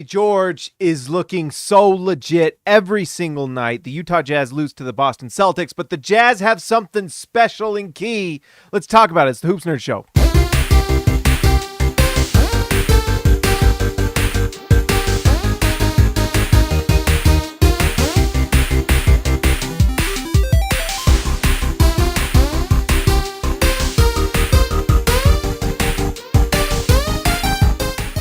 George is looking so legit every single night. The Utah Jazz lose to the Boston Celtics, but the Jazz have something special in key. Let's talk about it. It's the Hoops Nerd Show.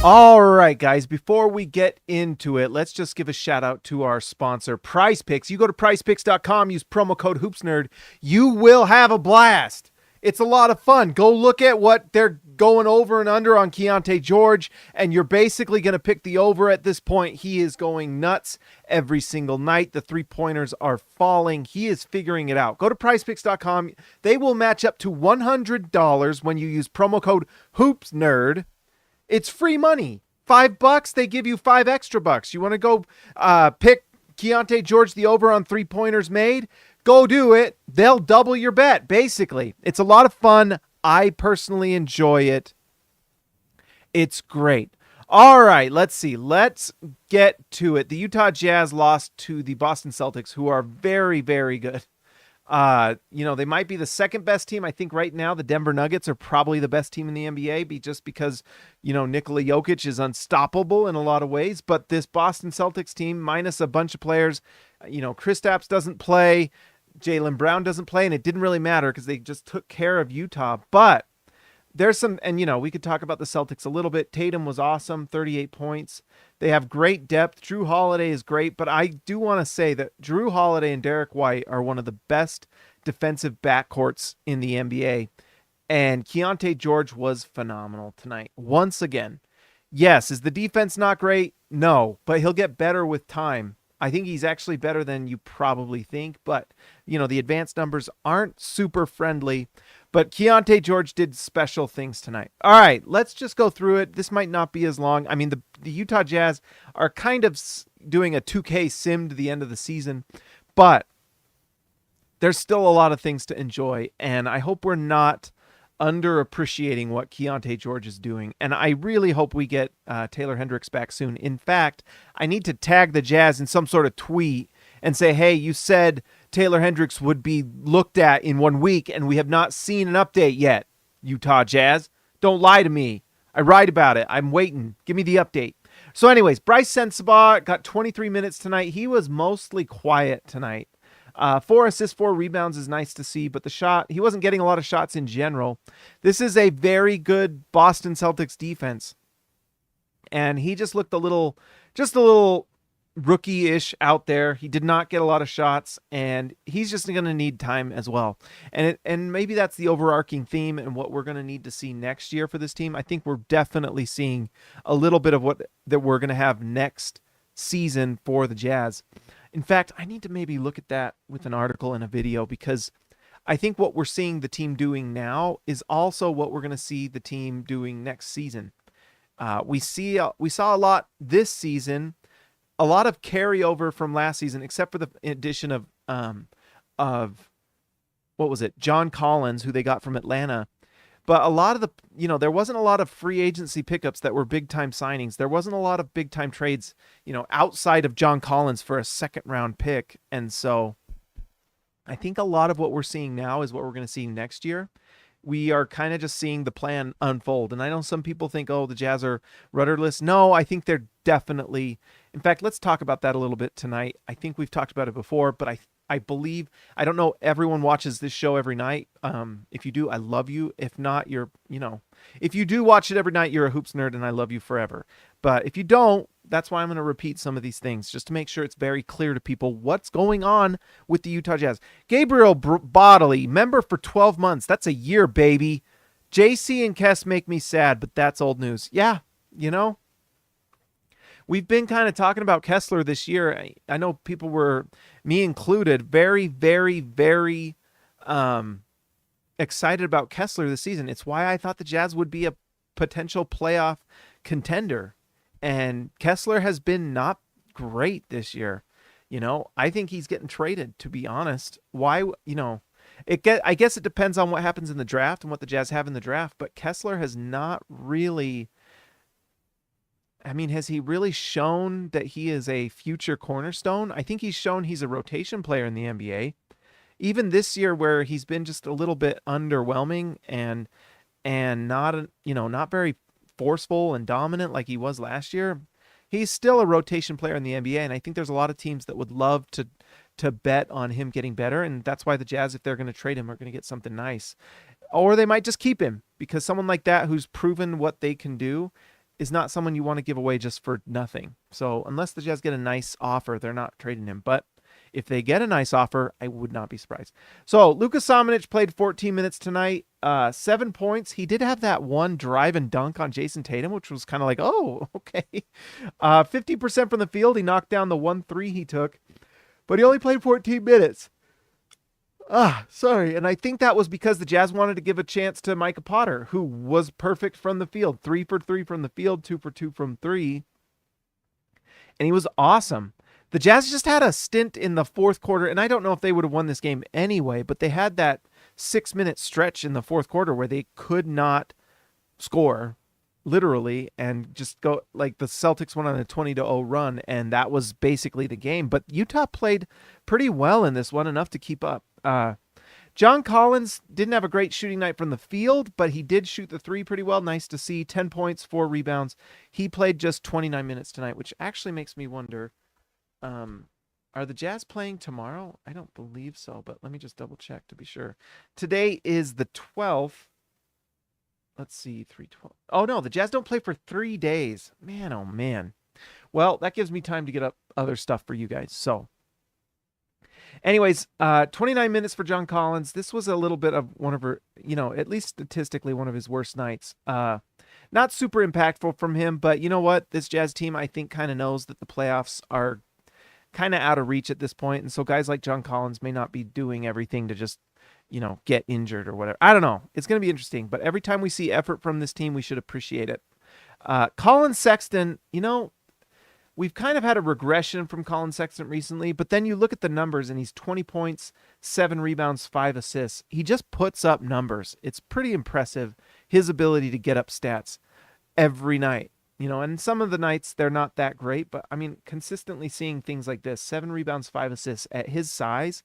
All right, guys, before we get into it, let's just give a shout out to our sponsor, Prize Picks. You go to prizepicks.com, use promo code HoopsNerd. You will have a blast. It's a lot of fun. Go look at what they're going over and under on Keyonte George, and you're basically going to pick the over at this point. He is going nuts every single night. The three-pointers are falling. He is figuring it out. Go to prizepicks.com. They will match up to $100 when you use promo code HoopsNerd. It's free money. $5, they give you $5 extra bucks. You want to go pick Keyonte George the over on three-pointers made? Go do it. They'll double your bet, basically. It's a lot of fun. I personally enjoy it. It's great. All right, let's see. Let's get to it. The Utah Jazz lost to the Boston Celtics, who are very, very good. They might be the second best team. I think right now the Denver Nuggets are probably the best team in the NBA just because, Nikola Jokic is unstoppable in a lot of ways. But this Boston Celtics team, minus a bunch of players, Kristaps doesn't play, Jaylen Brown doesn't play, and it didn't really matter because they just took care of Utah. But there's some, and we could talk about the Celtics a little bit. Tatum was awesome, 38 points. They have great depth. Drew Holiday is great, but I do want to say that Drew Holiday and Derek White are one of the best defensive backcourts in the NBA. And Keyonte George was phenomenal tonight. Once again, yes, is the defense not great? No, but he'll get better with time. I think he's actually better than you probably think, but the advanced numbers aren't super friendly. But Keyonte George did special things tonight. All right, let's just go through it. This might not be as long. I mean, the Utah Jazz are kind of doing a 2K sim to the end of the season, but there's still a lot of things to enjoy, and I hope we're not underappreciating what Keyonte George is doing. And I really hope we get Taylor Hendricks back soon. In fact, I need to tag the Jazz in some sort of tweet and say, hey, you said Taylor Hendricks would be looked at in 1 week, and we have not seen an update yet. Utah Jazz, don't lie to me. I write about it. I'm waiting. Give me the update. So anyways, Bryce Sensabaugh got 23 minutes tonight. He was mostly quiet tonight. 4 assists, 4 rebounds is nice to see, but he wasn't getting a lot of shots in general. This is a very good Boston Celtics defense. And he just looked a little rookie-ish out there. He did not get a lot of shots, and he's just going to need time as well. And maybe that's the overarching theme and what we're going to need to see next year for this team. I think we're definitely seeing a little bit of what that we're going to have next season for the Jazz. In fact, I need to maybe look at that with an article and a video, because I think what we're seeing the team doing now is also what we're going to see the team doing next season. We saw a lot this season, a lot of carryover from last season, except for the addition of what was it, John Collins, who they got from Atlanta. But a lot of the, there wasn't a lot of free agency pickups that were big-time signings. There wasn't a lot of big-time trades, outside of John Collins for a second-round pick. And so I think a lot of what we're seeing now is what we're going to see next year. We are kind of just seeing the plan unfold. And I know some people think, oh, the Jazz are rudderless. No, I think they're definitely... In fact, let's talk about that a little bit tonight. I think we've talked about it before, but I believe, I don't know, everyone watches this show every night. If you do, I love you. If not, if you do watch it every night, you're a hoops nerd and I love you forever. But if you don't, that's why I'm going to repeat some of these things just to make sure it's very clear to people what's going on with the Utah Jazz. Gabriel Bodley, member for 12 months. That's a year, baby. JC and Kess make me sad, but that's old news. Yeah, we've been kind of talking about Kessler this year. I know people were, me included, very, very, very excited about Kessler this season. It's why I thought the Jazz would be a potential playoff contender. And Kessler has been not great this year. I think he's getting traded, to be honest. Why, I guess it depends on what happens in the draft and what the Jazz have in the draft, but Kessler has not really I mean, has he really shown that he is a future cornerstone? I think he's shown he's a rotation player in the NBA. Even this year where he's been just a little bit underwhelming and not, not very forceful and dominant like he was last year, he's still a rotation player in the NBA, and I think there's a lot of teams that would love to bet on him getting better, and that's why the Jazz, if they're going to trade him, are going to get something nice. Or they might just keep him, because someone like that who's proven what they can do is not someone you want to give away just for nothing. So unless the Jazz get a nice offer, they're not trading him. But if they get a nice offer, I would not be surprised. So Luka Samanic played 14 minutes tonight, 7 points. He did have that one drive and dunk on Jason Tatum, which was kind of like, oh, okay. 50% from the field. He knocked down the 1-3 he took, but he only played 14 minutes. Sorry. And I think that was because the Jazz wanted to give a chance to Micah Potter, who was perfect from the field. 3 for 3 from the field, 2 for 2 from 3. And he was awesome. The Jazz just had a stint in the fourth quarter, and I don't know if they would have won this game anyway, but they had that 6-minute stretch in the fourth quarter where they could not score, literally, and just go, like, the Celtics went on a 20-0 run, and that was basically the game. But Utah played pretty well in this one, enough to keep up. John Collins didn't have a great shooting night from the field, but he did shoot the three pretty well. Nice to see. 10 points, 4 rebounds. He played just 29 minutes tonight, which actually makes me wonder, are the Jazz playing tomorrow? I don't believe so, but let me just double check to be sure. Today is the 12th. Let's see, 3/12. Oh, no, the Jazz don't play for 3 days. Man, oh, man. Well, that gives me time to get up other stuff for you guys. So, anyways, 29 minutes for John Collins. This was a little bit of one of her, at least statistically, one of his worst nights. Not super impactful from him, but you know what? This Jazz team, I think, kind of knows that the playoffs are kind of out of reach at this point. And so guys like John Collins may not be doing everything to just, get injured or whatever. I don't know. It's going to be interesting. But every time we see effort from this team, we should appreciate it. Colin Sexton, we've kind of had a regression from Colin Sexton recently, but then you look at the numbers and he's 20 points, 7 rebounds, 5 assists. He just puts up numbers. It's pretty impressive, his ability to get up stats every night. And some of the nights they're not that great, but I mean, consistently seeing things like this, 7 rebounds, 5 assists at his size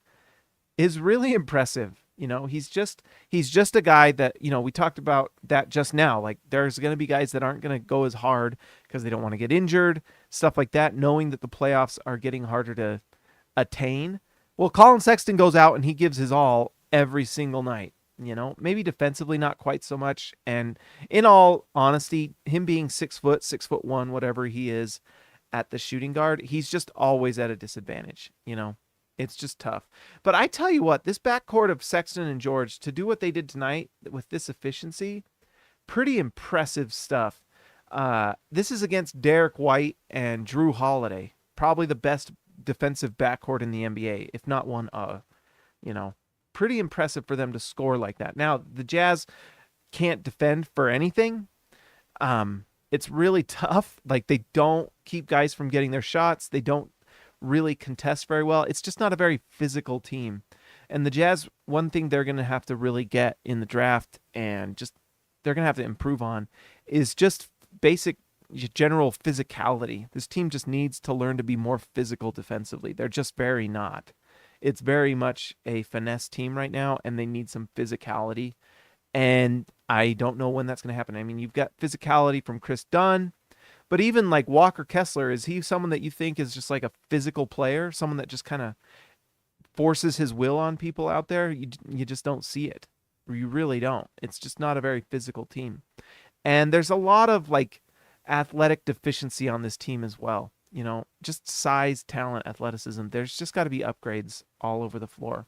is really impressive. He's just a guy that, we talked about that just now. Like, there's going to be guys that aren't going to go as hard because they don't want to get injured, stuff like that, knowing that the playoffs are getting harder to attain. Well, Colin Sexton goes out and he gives his all every single night. Maybe defensively, not quite so much. And in all honesty, him being 6 foot, 6'1", whatever he is at the shooting guard, he's just always at a disadvantage. It's just tough. But I tell you what, this backcourt of Sexton and George, to do what they did tonight with this efficiency, pretty impressive stuff. This is against Derek White and Drew Holiday, probably the best defensive backcourt in the NBA, if not one of, pretty impressive for them to score like that. Now, the Jazz can't defend for anything. It's really tough. Like, they don't keep guys from getting their shots. They don't really contest very well. It's just not a very physical team. And the Jazz, one thing they're going to have to really get in the draft and just they're going to have to improve on is just basic general physicality. This team just needs to learn to be more physical defensively. They're just very not. It's very much a finesse team right now, and they need some physicality. And I don't know when that's going to happen. I mean, you've got physicality from Chris Dunn, but even like Walker Kessler, is he someone that you think is just like a physical player, someone that just kind of forces his will on people out there? You just don't see it. You really don't. It's just not a very physical team. And there's a lot of like athletic deficiency on this team as well. Just size, talent, athleticism. There's just got to be upgrades all over the floor.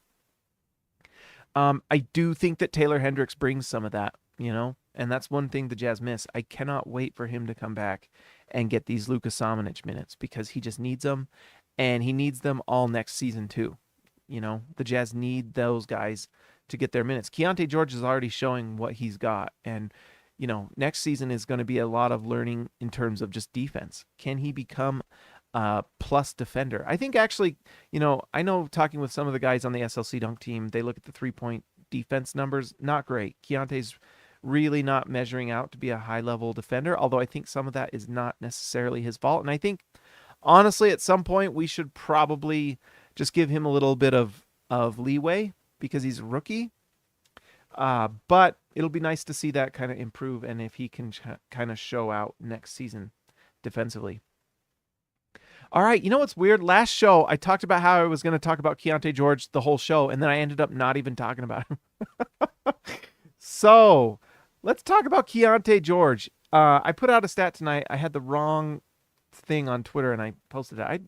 I do think that Taylor Hendricks brings some of that, and that's one thing the Jazz miss. I cannot wait for him to come back and get these Luka Samanic minutes because he just needs them, and he needs them all next season too. The Jazz need those guys to get their minutes. Keyonte George is already showing what he's got, and next season is going to be a lot of learning in terms of just defense. Can he become a plus defender? I think actually, I know talking with some of the guys on the SLC Dunk team, they look at the 3-point defense numbers, not great. Keontae's really not measuring out to be a high-level defender, although I think some of that is not necessarily his fault. And I think, honestly, at some point, we should probably just give him a little bit of leeway because he's a rookie. But it'll be nice to see that kind of improve and if he can kind of show out next season defensively. All right, you know what's weird? Last show, I talked about how I was going to talk about Keyonte George the whole show, and then I ended up not even talking about him. So, let's talk about Keyonte George. I put out a stat tonight. I had the wrong thing on Twitter, and I posted it.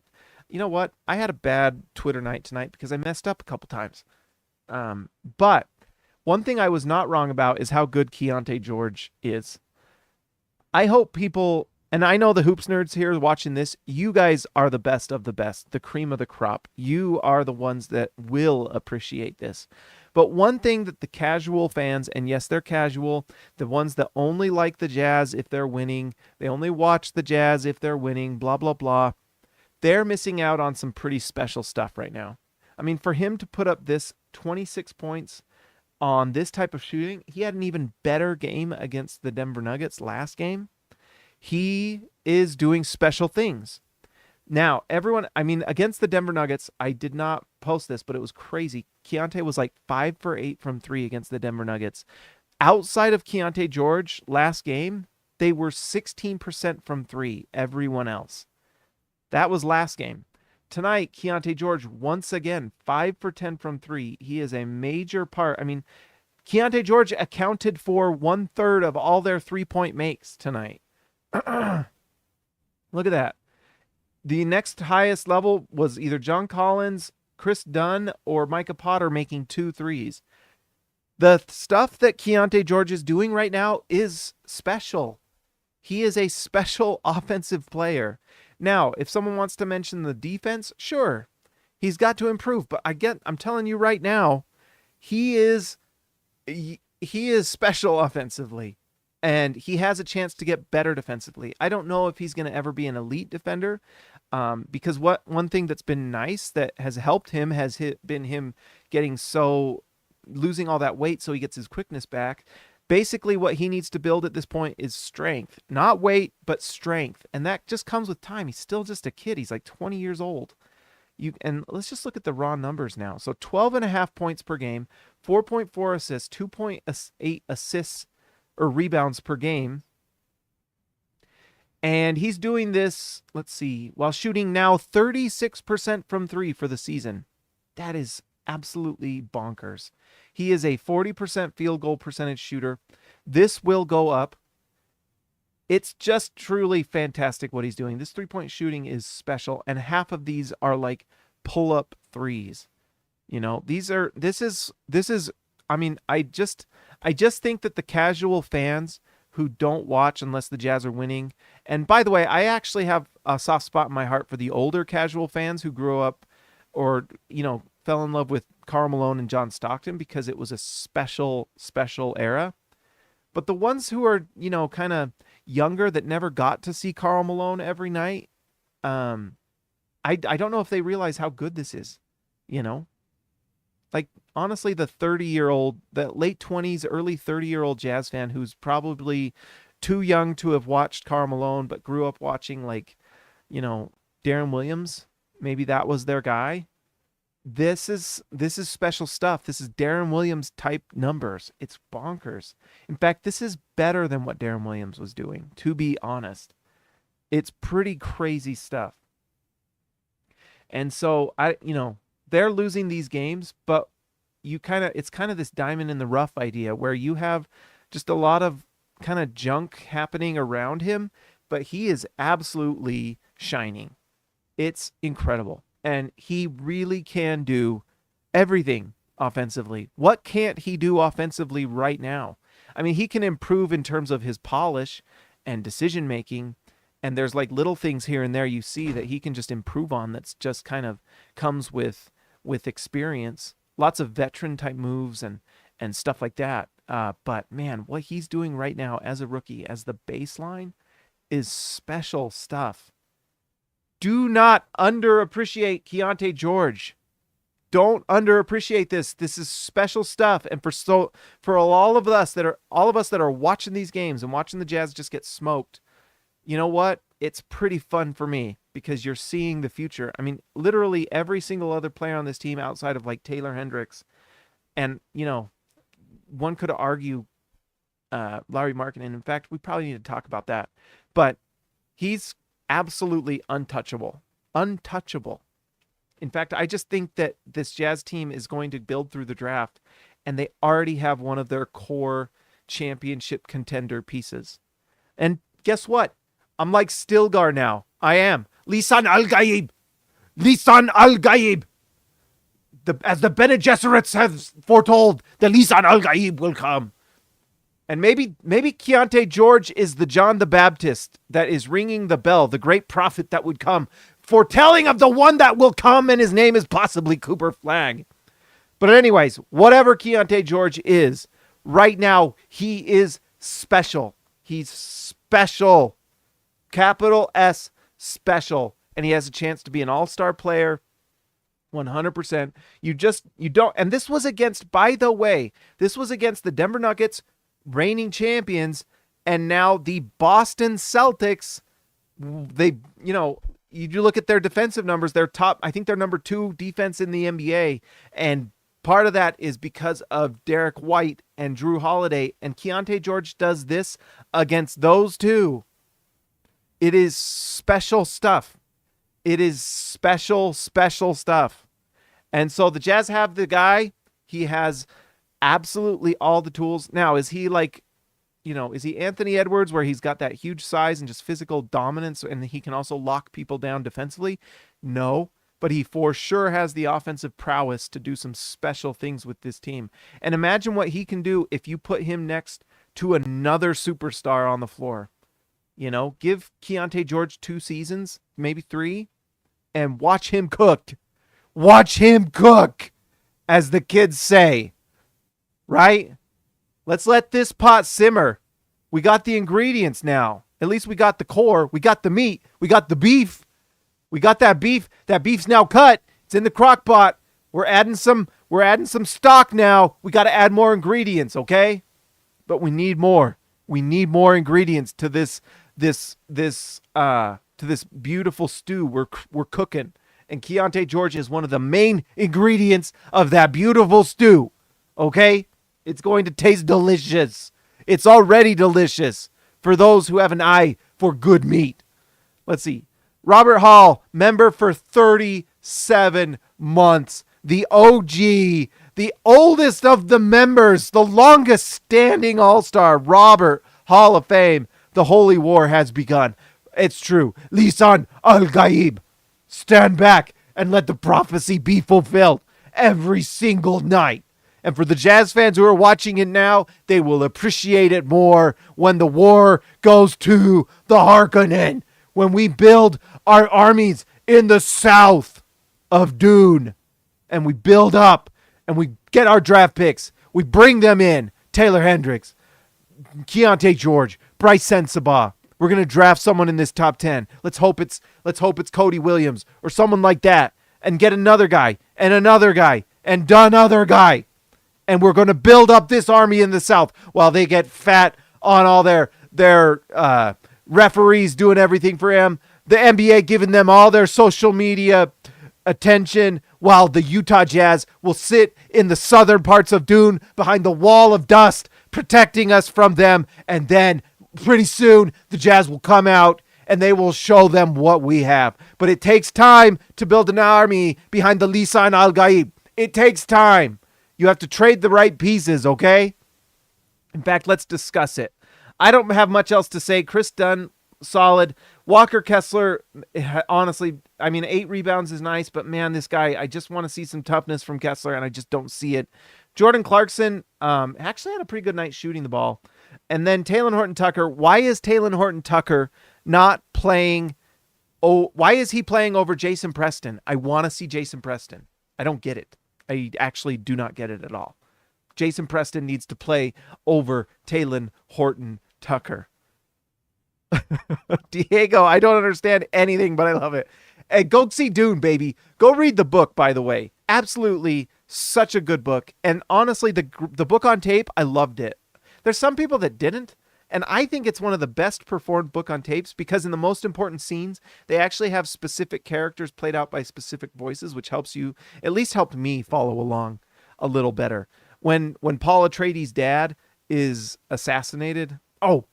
You know what? I had a bad Twitter night tonight because I messed up a couple times. But one thing I was not wrong about is how good Keyonte George is. I hope people... And I know the hoops nerds here watching this, you guys are the best of the best, the cream of the crop. You are the ones that will appreciate this. But one thing that the casual fans, and yes, they're casual, the ones that only like the Jazz if they're winning, they only watch the Jazz if they're winning, blah, blah, blah, they're missing out on some pretty special stuff right now. I mean, for him to put up this 26 points on this type of shooting, he had an even better game against the Denver Nuggets last game. He is doing special things. Now, against the Denver Nuggets, I did not post this, but it was crazy. Keyonte was like 5 for 8 from 3 against the Denver Nuggets. Outside of Keyonte George last game, they were 16% from 3, everyone else. That was last game. Tonight, Keyonte George, once again, 5 for 10 from 3. He is a major part. I mean, Keyonte George accounted for 1/3 of all their three-point makes tonight. Look at that. The next highest level was either John Collins, Chris Dunn, or Micah Potter making 2 threes. The stuff that Keyonte George is doing right now is special. He is a special offensive player. Now, if someone wants to mention the defense, sure. He's got to improve, but I'm telling you right now, he is special offensively. And he has a chance to get better defensively. I don't know if he's going to ever be an elite defender, because one thing that's been nice that has helped him has been him losing all that weight so he gets his quickness back. Basically, what he needs to build at this point is strength. Not weight, but strength. And that just comes with time. He's still just a kid. He's like 20 years old. And let's just look at the raw numbers now. So 12.5 points per game, 4.4 assists, 2.8 assists or rebounds per game. And he's doing this, let's see, while shooting now 36% from 3 for the season. That is absolutely bonkers. He is a 40% field goal percentage shooter. This will go up. It's just truly fantastic what he's doing. This three-point shooting is special, and half of these are like pull-up threes. You know, I just think that the casual fans who don't watch unless the Jazz are winning, and by the way, I actually have a soft spot in my heart for the older casual fans who grew up or, fell in love with Karl Malone and John Stockton because it was a special, special era. But the ones who are, kind of younger that never got to see Karl Malone every night, I don't know if they realize how good this is, Like, honestly, the late 20s, early 30-year-old Jazz fan who's probably too young to have watched Karl Malone but grew up watching, Deron Williams, maybe that was their guy. This is special stuff. This is Deron Williams type numbers. It's bonkers. In fact, this is better than what Deron Williams was doing, to be honest. It's pretty crazy stuff. And so they're losing these games, but it's kind of this diamond in the rough idea where you have just a lot of kind of junk happening around him, but he is absolutely shining. It's incredible. And he really can do everything offensively. What can't he do offensively right now? I mean, he can improve in terms of his polish and decision making. And there's like little things here and there you see that he can just improve on. That's just kind of comes with experience. Lots of veteran type moves and stuff like that. But man, what he's doing right now as a rookie, as the baseline, is special stuff. Do not underappreciate Keyonte George. Don't underappreciate this. This is special stuff. And for all of us that are watching these games and watching the Jazz just get smoked, you know what? It's pretty fun for me because you're seeing the future. I mean, literally every single other player on this team outside of like Taylor Hendricks, and one could argue Lauri Markkanen. In fact, we probably need to talk about that. But he's absolutely untouchable. Untouchable. In fact, I just think that this Jazz team is going to build through the draft, and they already have one of their core championship contender pieces. And guess what? I'm like Stilgar now. I am. Lisan Al-Gaib. Lisan Al-Gaib. As the Bene Gesserits have foretold, the Lisan Al-Gaib will come. And maybe Keyonte George is the John the Baptist that is ringing the bell, the great prophet that would come, foretelling of the one that will come, and his name is possibly Cooper Flagg. But anyways, whatever Keyonte George is, right now, he is special. He's special. Capital S, special. And he has a chance to be an all-star player, 100%. You don't, and this was against, by the way, this was against the Denver Nuggets, reigning champions, and now the Boston Celtics. They, you look at their defensive numbers, they're top, I think they're number 2 defense in the NBA. And part of that is because of Derek White and Drew Holiday, and Keyonte George does this against those two. It is special stuff. It is special stuff. And so the Jazz have the guy. He has absolutely all the tools. Now, is he like, is he Anthony Edwards where he's got that huge size and just physical dominance and he can also lock people down defensively? No, but he for sure has the offensive prowess to do some special things with this team. And imagine what he can do if you put him next to another superstar on the floor. Give Keyonte George 2 seasons, maybe 3, and watch him cook. Watch him cook, as the kids say. Right? Let's let this pot simmer. We got the ingredients now. At least we got the core. We got the meat. We got the beef. We got that beef. That beef's now cut. It's in the crock pot. We're adding some stock now. We got to add more ingredients, okay? But we need more. We need more ingredients to this beautiful stew we're cooking. And Keyonte George is one of the main ingredients of that beautiful stew. Okay? It's going to taste delicious. It's already delicious for those who have an eye for good meat. Let's see. Robert Hall, member for 37 months. The OG, the oldest of the members, the longest standing All-Star, Robert, Hall of Fame. The Holy War has begun. It's true. Lisan Al-Gaib. Stand back and let the prophecy be fulfilled every single night. And for the Jazz fans who are watching it now, they will appreciate it more when the war goes to the Harkonnen. When we build our armies in the south of Dune. And we build up and we get our draft picks. We bring them in. Taylor Hendricks, Keyonte George, Bryce Sensabaugh. We're going to draft someone in this top 10. Let's hope it's Cody Williams or someone like that, and get another guy and another guy and another guy. And we're going to build up this army in the South while they get fat on all their referees doing everything for him. The NBA giving them all their social media attention, while the Utah Jazz will sit in the southern parts of Dune behind the wall of dust, protecting us from them. And then pretty soon the Jazz will come out and they will show them what we have. But it takes time to build an army behind the Lisan Al-Gaib. It takes time. You have to trade the right pieces, okay? In fact, let's discuss it. I don't have much else to say. Chris Dunn, solid. Walker Kessler, honestly, 8 rebounds is nice, but man, this guy, I just want to see some toughness from Kessler, and I just don't see it. Jordan Clarkson actually had a pretty good night shooting the ball. And then Talen Horton-Tucker. Why is Talen Horton-Tucker not playing? Why is he playing over Jason Preston? I want to see Jason Preston. I don't get it. I actually do not get it at all. Jason Preston needs to play over Talen Horton-Tucker. Diego, I don't understand anything, but I love it. And go see Dune, baby. Go read the book, by the way. absolutely such a good book. And honestly, the book on tape, I loved it. There's some people that didn't. And I think it's one of the best performed book on tapes because in the most important scenes, they actually have specific characters played out by specific voices, which helps you, at least helped me follow along a little better. When Paul Atreides' dad is assassinated, oh,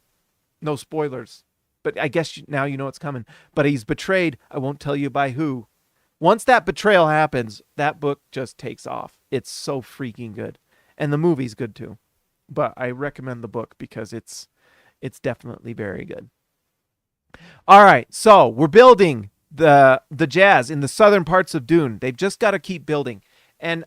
no spoilers, but I guess now you know it's coming. But he's betrayed. I won't tell you by who. Once that betrayal happens, that book just takes off. It's so freaking good. And the movie's good too. But I recommend the book because it's definitely very good. All right, so we're building the Jazz in the southern parts of Dune. They've just got to keep building. And,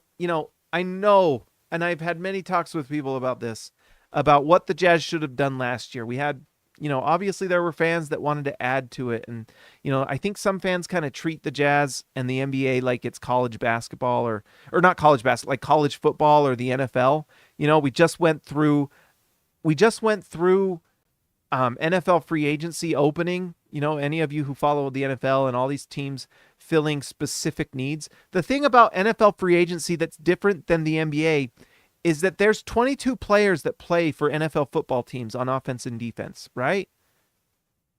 I know, and I've had many talks with people about this, about what the Jazz should have done last year. We had, obviously there were fans that wanted to add to it. And, I think some fans kind of treat the Jazz and the NBA like it's college basketball or not college basketball, like college football or the NFL. We just went through NFL free agency opening, any of you who follow the NFL and all these teams filling specific needs. The thing about NFL free agency that's different than the NBA is that there's 22 players that play for NFL football teams on offense and defense, right?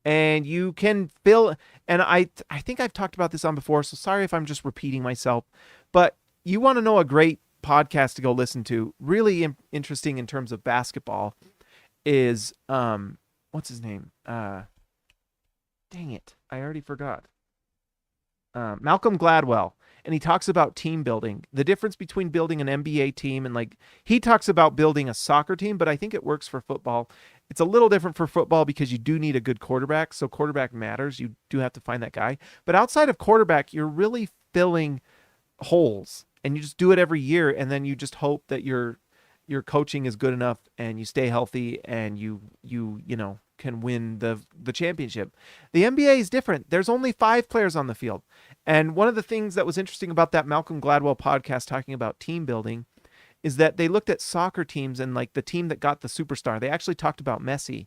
And you can fill, and I think I've talked about this on before, so sorry if I'm just repeating myself, but you want to know a great podcast to go listen to, really interesting in terms of basketball, is, what's his name? Dang it. I already forgot. Malcolm Gladwell. And he talks about team building, the difference between building an NBA team and he talks about building a soccer team, but I think it works for football. It's a little different for football because you do need a good quarterback. So quarterback matters. You do have to find that guy. But outside of quarterback, you're really filling holes and you just do it every year. And then you just hope that your coaching is good enough and you stay healthy and you can win the championship. The NBA is different. There's only 5 players on the field. And one of the things that was interesting about that Malcolm Gladwell podcast talking about team building is that they looked at soccer teams and the team that got the superstar. They actually talked about Messi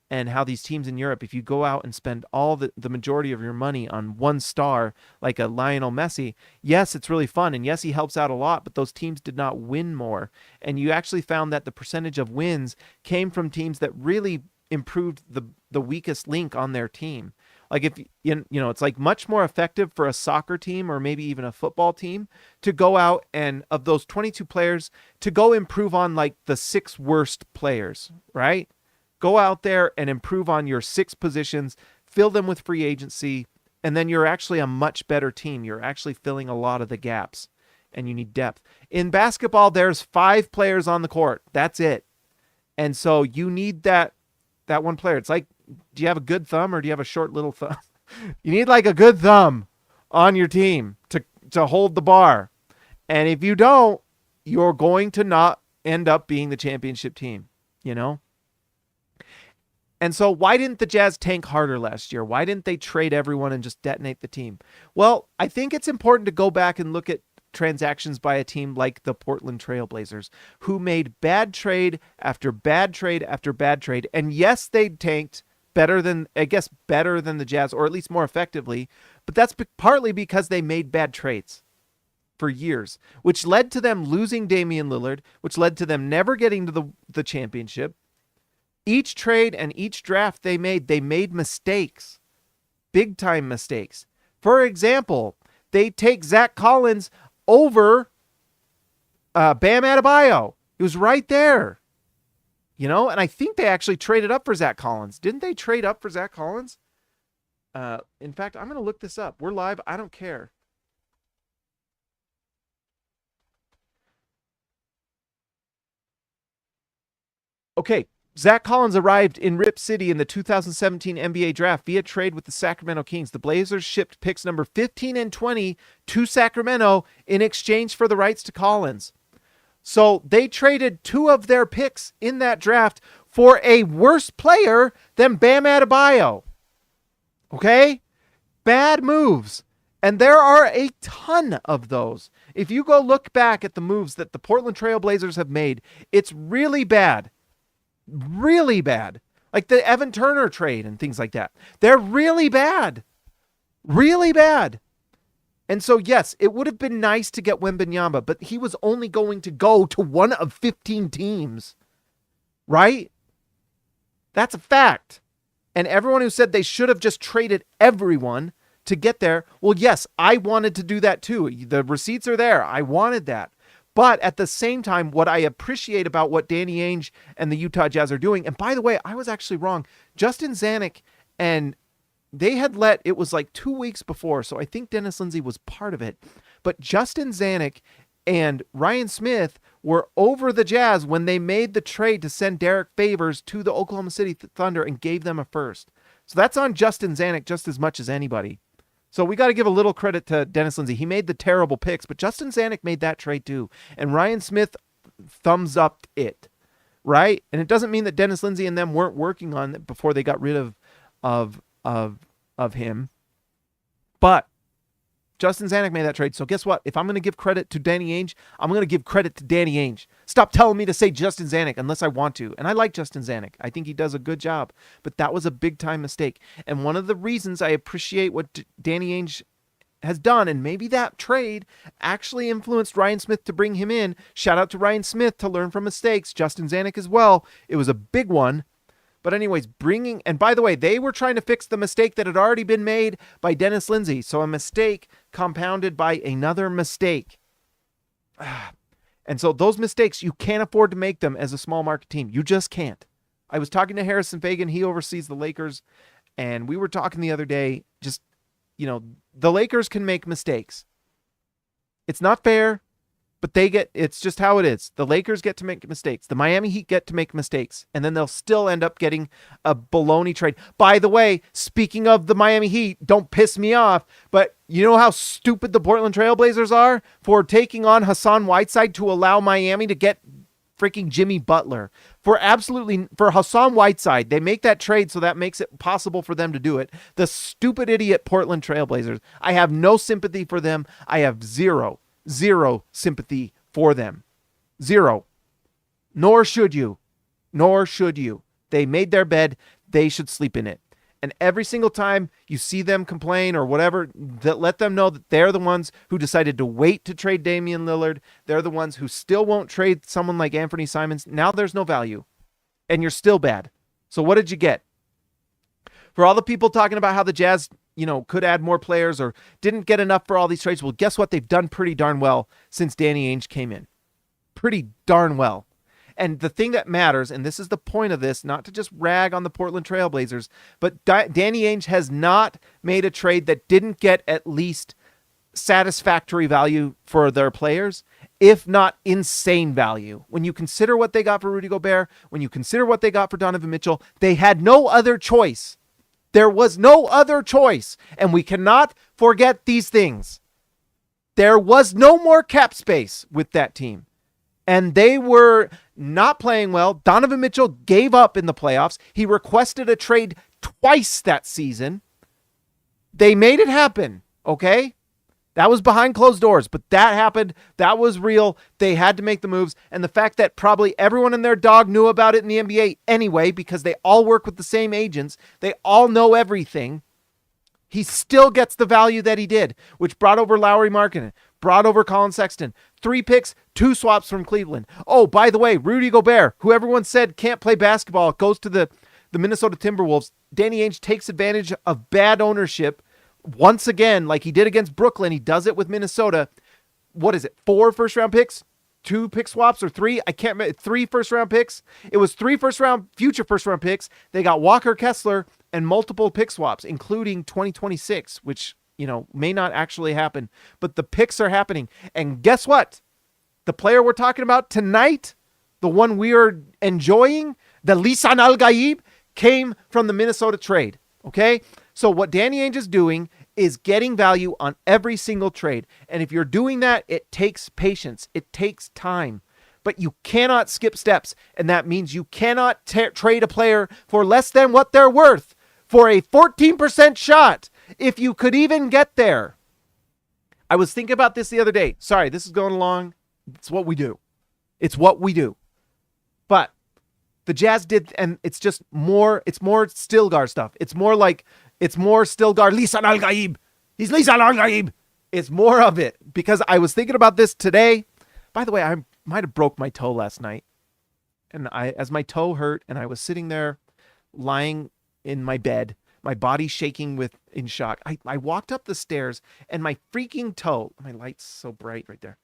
and how these teams in Europe, if you go out and spend all the majority of your money on one star, like a Lionel Messi, yes, it's really fun. And yes, he helps out a lot, but those teams did not win more. And you actually found that the percentage of wins came from teams that really improved the weakest link on their team. Like if it's much more effective for a soccer team or maybe even a football team to go out and of those 22 players to go improve on the 6 worst players, right? Go out there and improve on your 6 positions, fill them with free agency, and then you're actually a much better team. You're actually filling a lot of the gaps and you need depth. In basketball, there's 5 players on the court. That's it. And so you need that one player. It's do you have a good thumb or do you have a short little thumb? You need a good thumb on your team to hold the bar. And if you don't, you're going to not end up being the championship team, And so why didn't the Jazz tank harder last year? Why didn't they trade everyone and just detonate the team? Well, I think it's important to go back and look at transactions by a team like the Portland Trailblazers, who made bad trade after bad trade after bad trade. And yes, they tanked better than the Jazz, or at least more effectively, but that's partly because they made bad trades for years, which led to them losing Damian Lillard, which led to them never getting to the championship. Each trade and each draft they made mistakes, big time mistakes. For example, they take Zach Collins over Bam Adebayo. It was right there. And I think they actually traded up for Zach Collins. Didn't they trade up for Zach Collins? In fact, I'm going to look this up. We're live. I don't care. Okay. Zach Collins arrived in Rip City in the 2017 NBA draft via trade with the Sacramento Kings. The Blazers shipped picks number 15 and 20 to Sacramento in exchange for the rights to Collins. So they traded 2 of their picks in that draft for a worse player than Bam Adebayo. Okay? Bad moves. And there are a ton of those. If you go look back at the moves that the Portland Trail Blazers have made, it's really bad. Really bad. Like the Evan Turner trade and things like that. They're really bad. Really bad. And so, yes, it would have been nice to get Wembanyama, but he was only going to go to one of 15 teams, right? That's a fact. And everyone who said they should have just traded everyone to get there, well, yes, I wanted to do that too. The receipts are there. I wanted that. But at the same time, what I appreciate about what Danny Ainge and the Utah Jazz are doing, and by the way, I was actually wrong. Justin Zanuck, and they had it was like 2 weeks before, so I think Dennis Lindsay was part of it. But Justin Zanuck and Ryan Smith were over the Jazz when they made the trade to send Derek Favors to the Oklahoma City Thunder and gave them a first. So that's on Justin Zanuck just as much as anybody. So we got to give a little credit to Dennis Lindsay. He made the terrible picks, but Justin Zanuck made that trade too. And Ryan Smith thumbs up it, right? And it doesn't mean that Dennis Lindsay and them weren't working on it before they got rid of him. But Justin Zanuck made that trade. So guess what? If I'm going to give credit to Danny Ainge, I'm going to give credit to Danny Ainge. Stop telling me to say Justin Zanuck unless I want to. And I like Justin Zanuck. I think he does a good job. But that was a big time mistake. And one of the reasons I appreciate what Danny Ainge has done, and maybe that trade actually influenced Ryan Smith to bring him in. Shout out to Ryan Smith to learn from mistakes. Justin Zanuck as well. It was a big one. But anyways, and by the way, they were trying to fix the mistake that had already been made by Dennis Lindsay. So a mistake compounded by another mistake. And so those mistakes, you can't afford to make them as a small market team. You just can't. I was talking to Harrison Fagan. He oversees the Lakers. And we were talking the other day, just, the Lakers can make mistakes. It's not fair. But it's just how it is. The Lakers get to make mistakes. The Miami Heat get to make mistakes. And then they'll still end up getting a baloney trade. By the way, speaking of the Miami Heat, don't piss me off, but you know how stupid the Portland Trailblazers are for taking on Hassan Whiteside to allow Miami to get freaking Jimmy Butler. For Hassan Whiteside, they make that trade so that makes it possible for them to do it. The stupid idiot Portland Trailblazers. I have no sympathy for them. I have zero sympathy for them. Zero. Nor should you. They made their bed. They should sleep in it. And every single time you see them complain or whatever, let them know that they're the ones who decided to wait to trade Damian Lillard. They're the ones who still won't trade someone like Anthony Simons. Now there's no value. And you're still bad. So what did you get? For all the people talking about how the Jazz could add more players or didn't get enough for all these trades. Well, guess what? They've done pretty darn well since Danny Ainge came in. Pretty darn well. And the thing that matters, and this is the point of this, not to just rag on the Portland Trailblazers, but Danny Ainge has not made a trade that didn't get at least satisfactory value for their players, if not insane value. When you consider what they got for Rudy Gobert, when you consider what they got for Donovan Mitchell, they had no other choice. There was no other choice, and we cannot forget these things. There was no more cap space with that team, and they were not playing well. Donovan Mitchell gave up in the playoffs. He requested a trade twice that season. They made it happen, okay? That was behind closed doors, but that happened. That was real. They had to make the moves. And the fact that probably everyone and their dog knew about it in the NBA anyway, because they all work with the same agents. They all know everything. He still gets the value that he did, which brought over Lauri Markkanen, brought over Colin Sexton, 3 picks, 2 swaps from Cleveland. Oh, by the way, Rudy Gobert, who everyone said can't play basketball, goes to the Minnesota Timberwolves. Danny Ainge takes advantage of bad ownership. Once again, like he did against Brooklyn, he does it with Minnesota. What is it? 4 first-round picks? 2 pick swaps or 3? I can't remember. 3 first-round picks? It was 3 future first-round picks. They got Walker Kessler and multiple pick swaps, including 2026, which, may not actually happen. But the picks are happening. And guess what? The player we're talking about tonight, the one we are enjoying, the Lisan Al-Gaib, came from the Minnesota trade. Okay? So what Danny Ainge is doing is getting value on every single trade. And if you're doing that, it takes patience. It takes time. But you cannot skip steps. And that means you cannot trade a player for less than what they're worth for a 14% shot, if you could even get there. I was thinking about this the other day. Sorry, this is going along. It's what we do. But the Jazz did, and it's more Stilgar stuff. It's more Stilgar, Lisan Al-Gaib. He's Lisan Al-Gaib. It's more of it because I was thinking about this today. By the way, I might have broke my toe last night. And as my toe hurt and I was sitting there lying in my bed, my body shaking in shock. I walked up the stairs and my freaking toe, my light's so bright right there.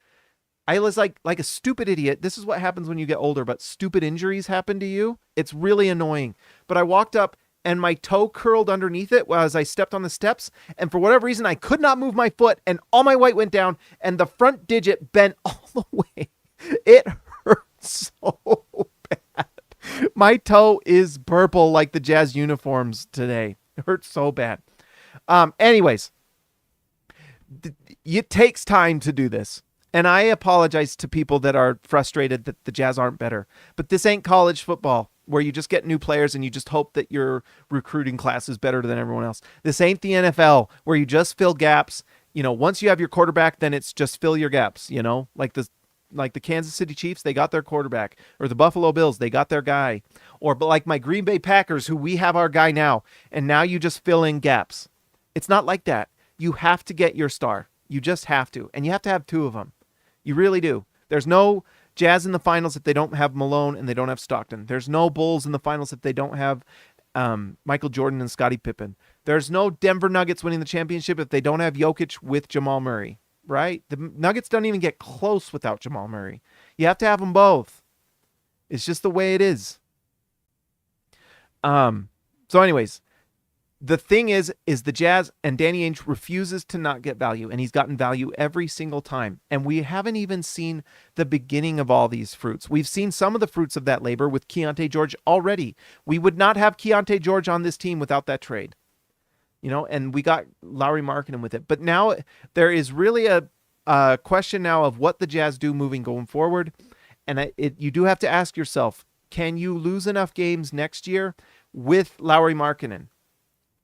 I was like a stupid idiot. This is what happens when you get older, but stupid injuries happen to you. It's really annoying. But I walked up and my toe curled underneath it as I stepped on the steps. And for whatever reason, I could not move my foot and all my weight went down and the front digit bent all the way. It hurt so bad. My toe is purple like the Jazz uniforms today. It hurts so bad. Anyways, it takes time to do this. And I apologize to people that are frustrated that the Jazz aren't better. But this ain't college football where you just get new players and you just hope that your recruiting class is better than everyone else. This ain't the NFL where you just fill gaps. Once you have your quarterback, then it's just fill your gaps, like the Kansas City Chiefs, they got their quarterback. Or the Buffalo Bills, they got their guy. Or like my Green Bay Packers, who we have our guy now. And now you just fill in gaps. It's not like that. You have to get your star. You just have to. And you have to have two of them. You really do. There's no Jazz in the finals if they don't have Malone and they don't have Stockton. There's no Bulls in the finals if they don't have Michael Jordan and Scottie Pippen. There's no Denver Nuggets winning the championship if they don't have Jokic with Jamal Murray, right? The Nuggets don't even get close without Jamal Murray. You have to have them both. It's just the way it is. So anyways, the thing is the Jazz and Danny Ainge refuses to not get value, and he's gotten value every single time. And we haven't even seen the beginning of all these fruits. We've seen some of the fruits of that labor with Keyonte George already. We would not have Keyonte George on this team without that trade. And we got Lauri Markkanen with it. But now there is really a question now of what the Jazz do going forward. And you do have to ask yourself, can you lose enough games next year with Lauri Markkanen?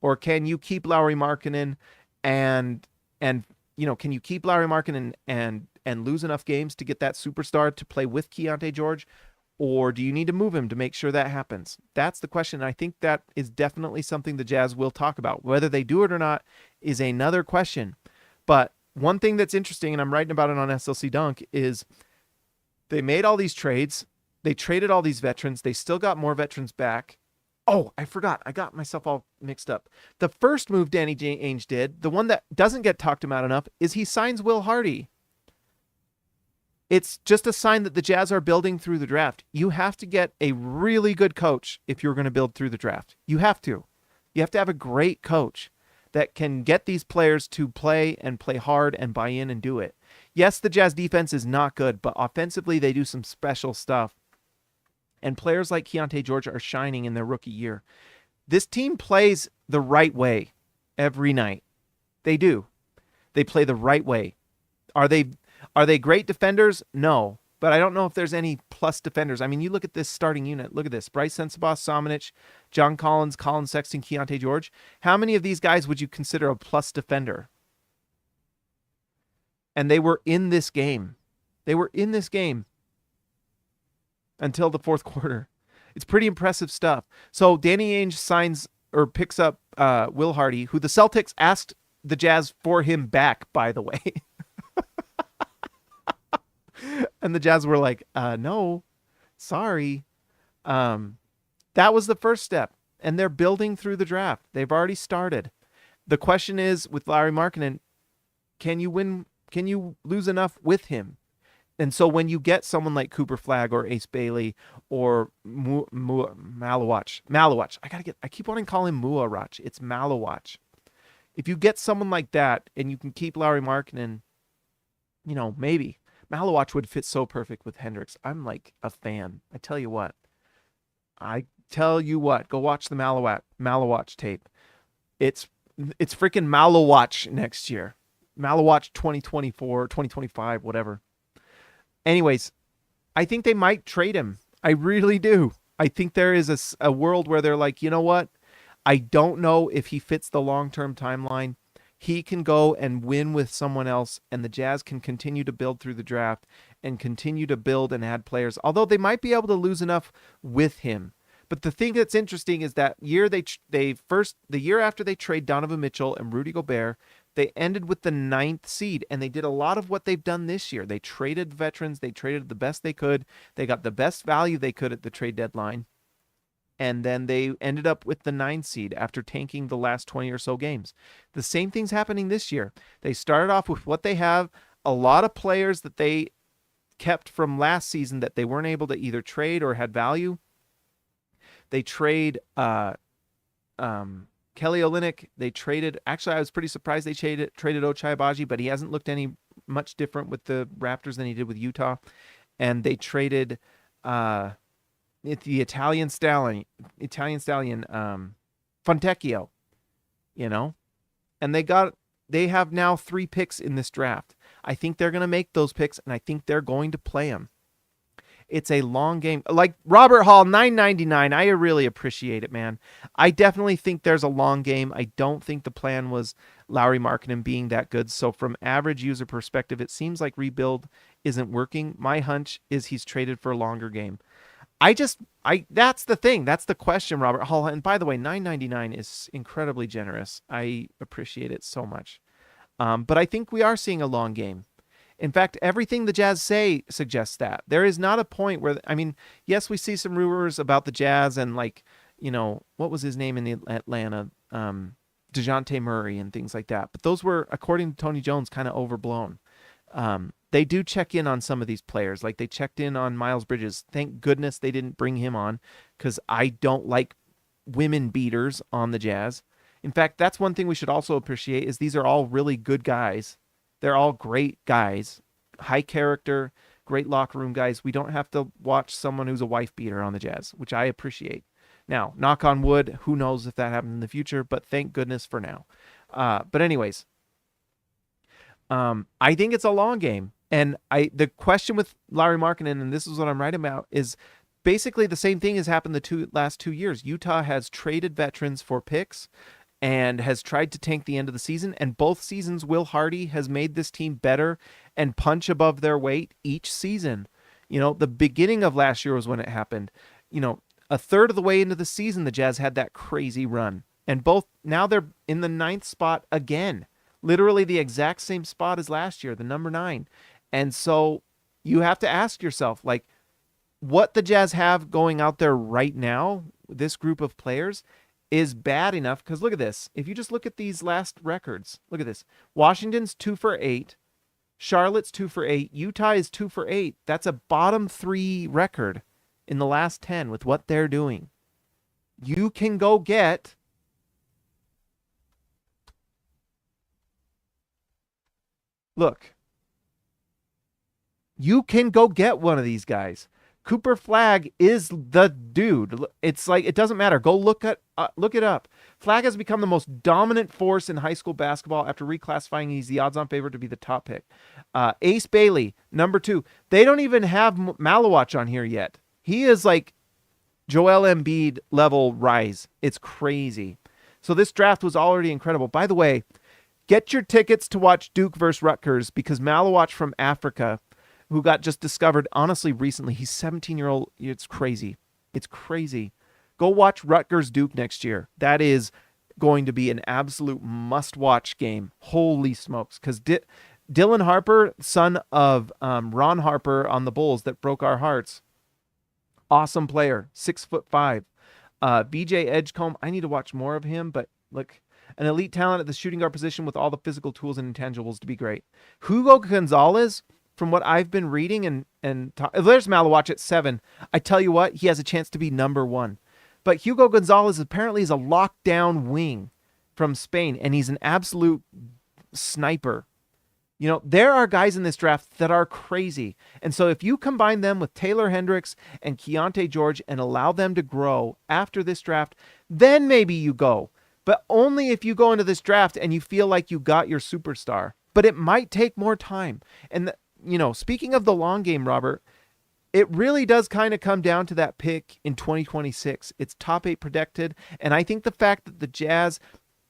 Or can you keep Lauri Markkanen and can you keep Lauri Markkanen and lose enough games to get that superstar to play with Keyonte George? Or do you need to move him to make sure that happens? That's the question. I think that is definitely something the Jazz will talk about. Whether they do it or not is another question. But one thing that's interesting, and I'm writing about it on SLC Dunk, is they made all these trades. They traded all these veterans. They still got more veterans back. Oh, I forgot. I got myself all mixed up. The first move Danny Ainge did, the one that doesn't get talked about enough, is he signs Will Hardy. It's just a sign that the Jazz are building through the draft. You have to get a really good coach if you're going to build through the draft. You have to. You have to have a great coach that can get these players to play and play hard and buy in and do it. Yes, the Jazz defense is not good, but offensively they do some special stuff. And players like Keyonte George are shining in their rookie year. This team plays the right way every night. They do. They play the right way. Are they great defenders? No. But I don't know if there's any plus defenders. I mean, you look at this starting unit. Look at this. Bryce Sensabaugh, Somnich, John Collins, Colin Sexton, Keyonte George. How many of these guys would you consider a plus defender? And they were in this game. They were in this game until the fourth quarter. It's pretty impressive stuff. So Danny Ainge signs or picks up Will Hardy, who the Celtics asked the Jazz for him back, by the way. And the Jazz were like, no, sorry. That was the first step. And they're building through the draft. They've already started. The question is, with Lauri Markkanen, can you win? Can you lose enough with him? And so when you get someone like Cooper Flagg or Ace Bailey or Malawach, I keep wanting to call him Muarach. It's Malawach. If you get someone like that and you can keep Lauri Markkanen, maybe. Malawach would fit so perfect with Hendricks. I'm like a fan. I tell you what. Go watch the Malawach tape. It's freaking Malawach next year. Malawach 2024, 2025, whatever. Anyways, I think they might trade him. I really do. I think there is a world where they're like, you know what? I don't know if he fits the long-term timeline. He can go and win with someone else, and the Jazz can continue to build through the draft and continue to build and add players, although they might be able to lose enough with him. But the thing that's interesting is that year the year after they trade Donovan Mitchell and Rudy Gobert, They ended with the 9th seed, and they did a lot of what they've done this year. They traded veterans. They traded the best they could. They got the best value they could at the trade deadline. And then they ended up with the 9th seed after tanking the last 20 or so games. The same thing's happening this year. They started off with what they have, a lot of players that they kept from last season that they weren't able to either trade or had value. They trade Kelly Olynyk. They traded, actually, I was pretty surprised they traded Ochai Agbaji, but he hasn't looked any much different with the Raptors than he did with Utah. And they traded the Italian stallion, Fontecchio, and they have now 3 picks in this draft. I think they're going to make those picks, and I think they're going to play them. It's a long game. Like Robert Hall, $9.99. I really appreciate it, man. I definitely think there's a long game. I don't think the plan was Lauri Markkanen being that good. So from average user perspective, it seems like rebuild isn't working. My hunch is he's traded for a longer game. That's the thing. That's the question, Robert Hall. And by the way, $9.99 is incredibly generous. I appreciate it so much. But I think we are seeing a long game. In fact, everything the Jazz say suggests that. There is not a point where, yes, we see some rumors about the Jazz and what was his name in the Atlanta, DeJounte Murray and things like that. But those were, according to Tony Jones, kind of overblown. They do check in on some of these players. Like they checked in on Miles Bridges. Thank goodness they didn't bring him on because I don't like women beaters on the Jazz. In fact, that's one thing we should also appreciate is these are all really good guys. They're all great guys, high character, great locker room guys. We don't have to watch someone who's a wife beater on the Jazz, which I appreciate. Now, knock on wood, who knows if that happens in the future, but thank goodness for now. But anyways, I think it's a long game. And the question with Lauri Markkanen, and this is what I'm writing about, is basically the same thing has happened the last 2 years. Utah has traded veterans for picks and has tried to tank the end of the season. And both seasons, Will Hardy has made this team better and punch above their weight each season. The beginning of last year was when it happened. A third of the way into the season, the Jazz had that crazy run. And now they're in the 9th spot again. Literally the exact same spot as last year, the number 9. And so you have to ask yourself, what the Jazz have going out there right now, this group of players, is bad enough. Because look at this. If you just look at these last records, look at this. Washington's 2 for 8. Charlotte's 2 for 8. Utah is 2 for 8. That's a bottom 3 record in the last 10 with what they're doing. You can go get you can go get one of these guys. Cooper Flagg is the dude. It's like, it doesn't matter. Go look it up. Flagg has become the most dominant force in high school basketball after reclassifying. He's the odds-on favorite to be the top pick. Ace Bailey, number 2. They don't even have Malawach on here yet. He is like Joel Embiid level rise. It's crazy. So this draft was already incredible. By the way, get your tickets to watch Duke versus Rutgers because Malawach from Africa, who got just discovered, honestly, recently. He's 17-year-old. It's crazy. It's crazy. Go watch Rutgers Duke next year. That is going to be an absolute must-watch game. Holy smokes. Because Dylan Harper, son of Ron Harper on the Bulls that broke our hearts, awesome player, 6'5". BJ Edgecombe, I need to watch more of him, but look, an elite talent at the shooting guard position with all the physical tools and intangibles to be great. Hugo Gonzalez, from what I've been reading, there's Malawach at 7. I tell you what, he has a chance to be number 1. But Hugo Gonzalez apparently is a lockdown wing from Spain, and he's an absolute sniper. There are guys in this draft that are crazy. And so if you combine them with Taylor Hendricks and Keyonte George and allow them to grow after this draft, then maybe you go. But only if you go into this draft and you feel like you got your superstar. But it might take more time. And speaking of the long game, Robert, it really does kind of come down to that pick in 2026. It's top 8 protected. And I think the fact that the Jazz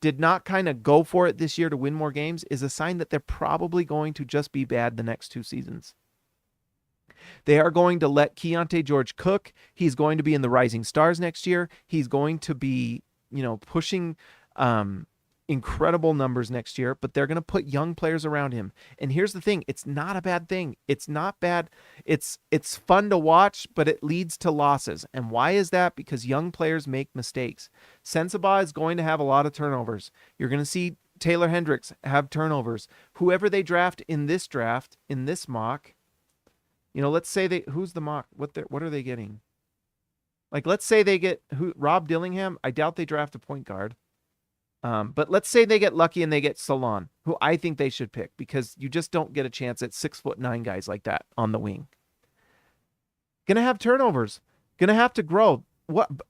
did not kind of go for it this year to win more games is a sign that they're probably going to just be bad the next 2 seasons. They are going to let Keyonte George cook. He's going to be in the Rising Stars next year. He's going to be, pushing incredible numbers next year, but they're going to put young players around him. And here's the thing, it's not a bad thing. It's not bad. It's fun to watch, but it leads to losses. And why is that? Because young players make mistakes. Sensabaugh is going to have a lot of turnovers. You're going to see Taylor Hendricks have turnovers. Whoever they draft, in this mock, let's say who's the mock? What are they getting? Like, let's say they get Rob Dillingham. I doubt they draft a point guard. But let's say they get lucky and they get Salon, who I think they should pick, because you just don't get a chance at 6'9" guys like that on the wing. Gonna have turnovers. Gonna have to grow.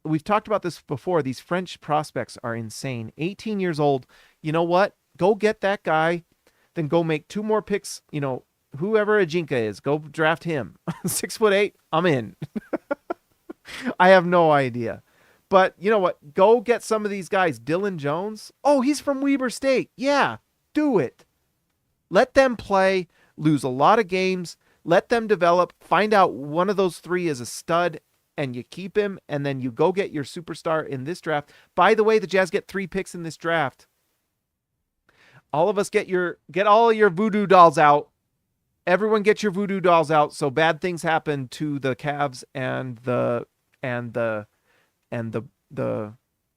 We've talked about this before. These French prospects are insane. 18 years old. You know what? Go get that guy. Then go make 2 more picks. Whoever Ajinka is, go draft him. 6'8", I'm in. I have no idea. But you know what? Go get some of these guys. Dylan Jones. Oh, he's from Weber State. Yeah, do it. Let them play, lose a lot of games, let them develop, find out one of those 3 is a stud, and you keep him, and then you go get your superstar in this draft. By the way, the Jazz get 3 picks in this draft. All of us get all your voodoo dolls out. Everyone get your voodoo dolls out so bad things happen to the Cavs and the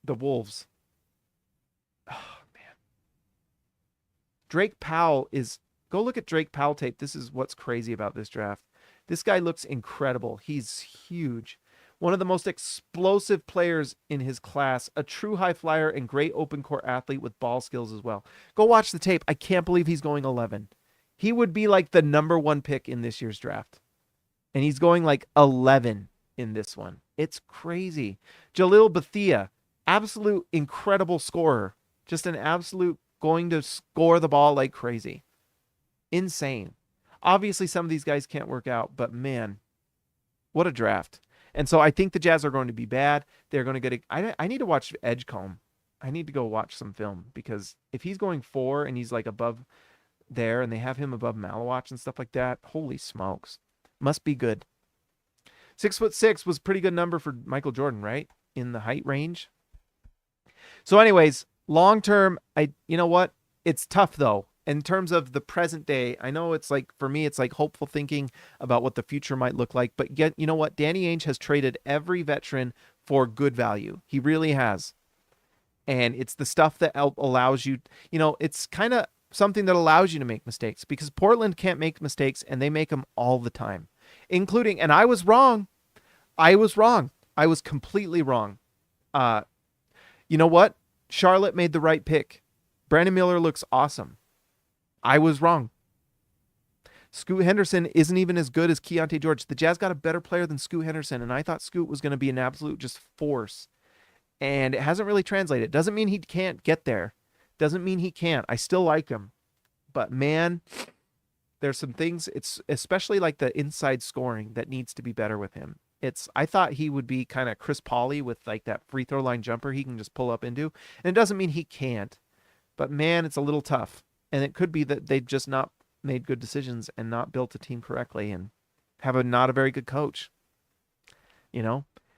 Wolves. Oh, man. Drake Powell go look at Drake Powell tape. This is what's crazy about this draft. This guy looks incredible. He's huge. One of the most explosive players in his class, a true high flyer and great open court athlete with ball skills as well. Go watch the tape. I can't believe he's going 11. He would be like the number 1 pick in this year's draft. And he's going like 11 in this one. It's crazy. Jalil Bethia, absolute incredible scorer. Just an absolute going to score the ball like crazy. Insane. Obviously, some of these guys can't work out, but man, what a draft. And so I think the Jazz are going to be bad. They're going to get I need to watch Edgecombe. I need to go watch some film, because if he's going 4 and he's like above there and they have him above Malawach and stuff like that, holy smokes. Must be good. 6'6" was a pretty good number for Michael Jordan, right? In the height range. So anyways, long term, you know what? It's tough though. In terms of the present day, I know it's like, for me, it's like hopeful thinking about what the future might look like. But yet, you know what? Danny Ainge has traded every veteran for good value. He really has. And it's the stuff that allows you, it's kind of something that allows you to make mistakes, because Portland can't make mistakes and they make them all the time, including, and I was wrong. I was completely wrong. You know what? Charlotte made the right pick. Brandon Miller looks awesome. I was wrong. Scoot Henderson isn't even as good as Keyonte George. The Jazz got a better player than Scoot Henderson, and I thought Scoot was going to be an absolute just force. And it hasn't really translated. Doesn't mean he can't get there. Doesn't mean he can't. I still like him. But man, there's some things, it's especially like the inside scoring, that needs to be better with him. I thought he would be kind of Chris Pauley with like that free throw line jumper he can just pull up into. And it doesn't mean he can't. But man, it's a little tough. And it could be that they've just not made good decisions and not built a team correctly and have not a very good coach.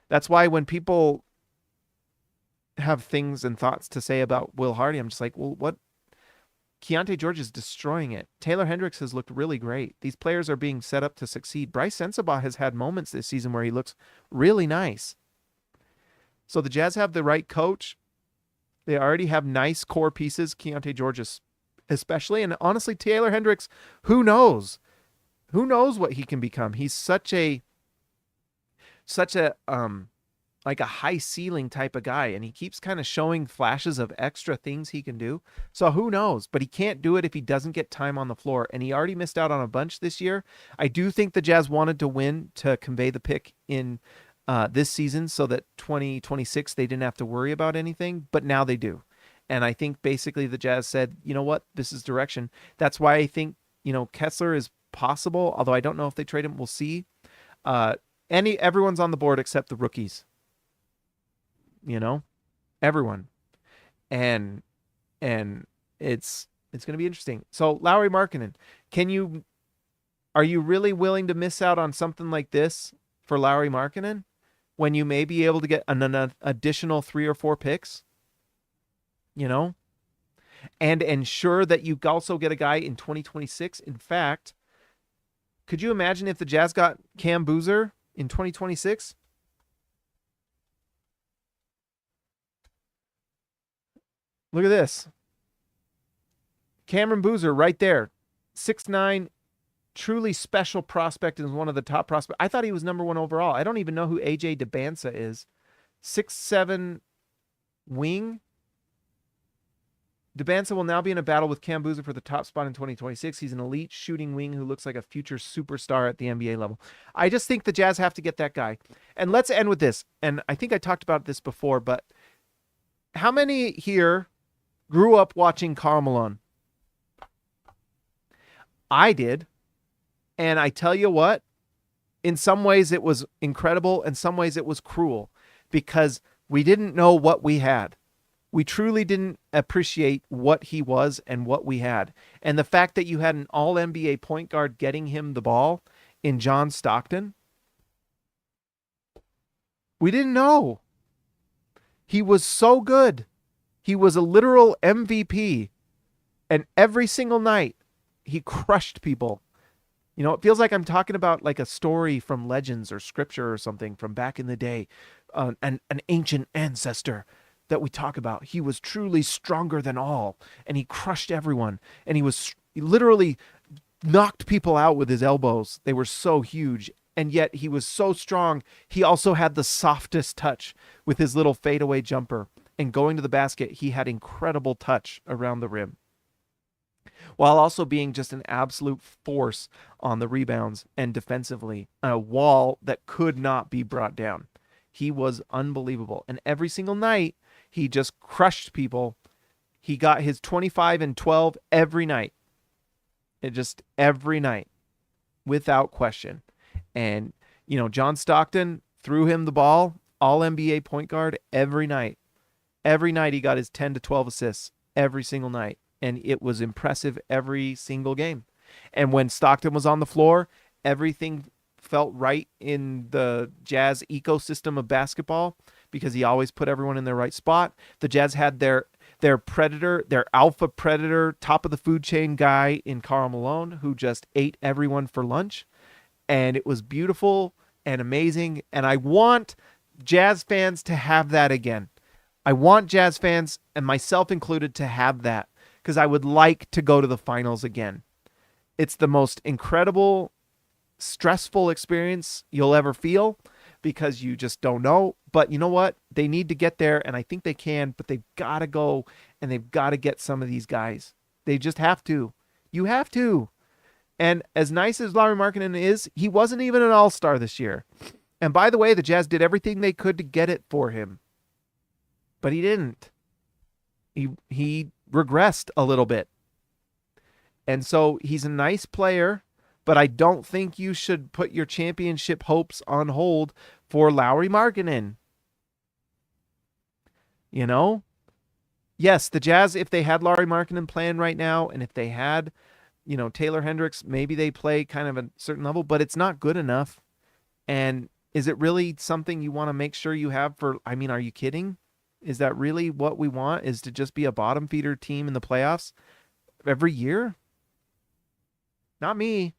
That's why when people have things and thoughts to say about Will Hardy, I'm just like, well, what? Keyonte George is destroying it. Taylor Hendricks has looked really great. These players are being set up to succeed. Bryce Sensabaugh has had moments this season where he looks really nice. So the Jazz have the right coach. They already have nice core pieces. Keyonte George especially, and honestly, Taylor Hendricks, who knows? Who knows what he can become? He's such a like a high ceiling type of guy, and he keeps kind of showing flashes of extra things he can do. So who knows? But he can't do it if he doesn't get time on the floor, and he already missed out on a bunch this year. I do think the Jazz wanted to win to convey the pick in this season so that 2026 they didn't have to worry about anything, but now they do. And I think basically the Jazz said, you know what, this is direction. That's why I think, Kessler is possible, although I don't know if they trade him. We'll see. Everyone's on the board except the rookies. Everyone. And it's going to be interesting. So Lauri Markkanen, are you really willing to miss out on something like this for Lauri Markkanen when you may be able to get an additional 3 or 4 picks? and ensure that you also get a guy in 2026. In fact, could you imagine if the Jazz got Cam Boozer in 2026? Look at this. Cameron Boozer right there. 6'9", truly special prospect, and one of the top prospects. I thought he was number 1 overall. I don't even know who AJ DeBansa is. 6'7" wing. DeBansa will now be in a battle with Cam Boozer for the top spot in 2026. He's an elite shooting wing who looks like a future superstar at the NBA level. I just think the Jazz have to get that guy. And let's end with this. And I think I talked about this before, but how many here grew up watching Karl Malone? I did. And I tell you what, in some ways it was incredible. In some ways it was cruel because we didn't know what we had. We truly didn't appreciate what he was and what we had. And the fact that you had an all-NBA point guard getting him the ball in John Stockton, we didn't know. He was so good. He was a literal MVP. And every single night, he crushed people. You know, it feels like I'm talking about like a story from legends or scripture or something from back in the day, an ancient ancestor that we talk about. He was truly stronger than all, and he crushed everyone, and he literally knocked people out with his elbows. They were so huge, and yet he was so strong. He also had the softest touch with his little fadeaway jumper, and going to the basket, he had incredible touch around the rim, while also being just an absolute force on the rebounds and defensively, a wall that could not be brought down. He was unbelievable. And every single night, he just crushed people. He got his 25 and 12 every night. Every night, without question. And, you know, John Stockton threw him the ball, all NBA point guard, every night. Every night he got his 10 to 12 assists, every single night. And it was impressive every single game. And when Stockton was on the floor, everything felt right in the Jazz ecosystem of basketball because he always put everyone in their right spot. The Jazz had their predator, their alpha predator, top of the food chain guy in Karl Malone who just ate everyone for lunch. And it was beautiful and amazing. And I want Jazz fans to have that again. I want Jazz fans, and myself included, to have that. Because I would like to go to the finals again. It's the most incredible, stressful experience you'll ever feel because you just don't know. But you know what? They need to get there, and I think they can, but they've got to go, and they've got to get some of these guys. They just have to. You have to. And as nice as Lauri Markkanen is, he wasn't even an all-star this year. And by the way, the Jazz did everything they could to get it for him. But he didn't. He regressed a little bit. And so he's a nice player, but I don't think you should put your championship hopes on hold for Lauri Markkanen. You know? Yes, the Jazz, if they had Lauri Markkanen playing right now, and if they had, you know, Taylor Hendricks, maybe they play kind of a certain level, but it's not good enough. And is it really something you want to make sure you have for, I mean, are you kidding? Is that really what we want, is to just be a bottom feeder team in the playoffs every year? Not me.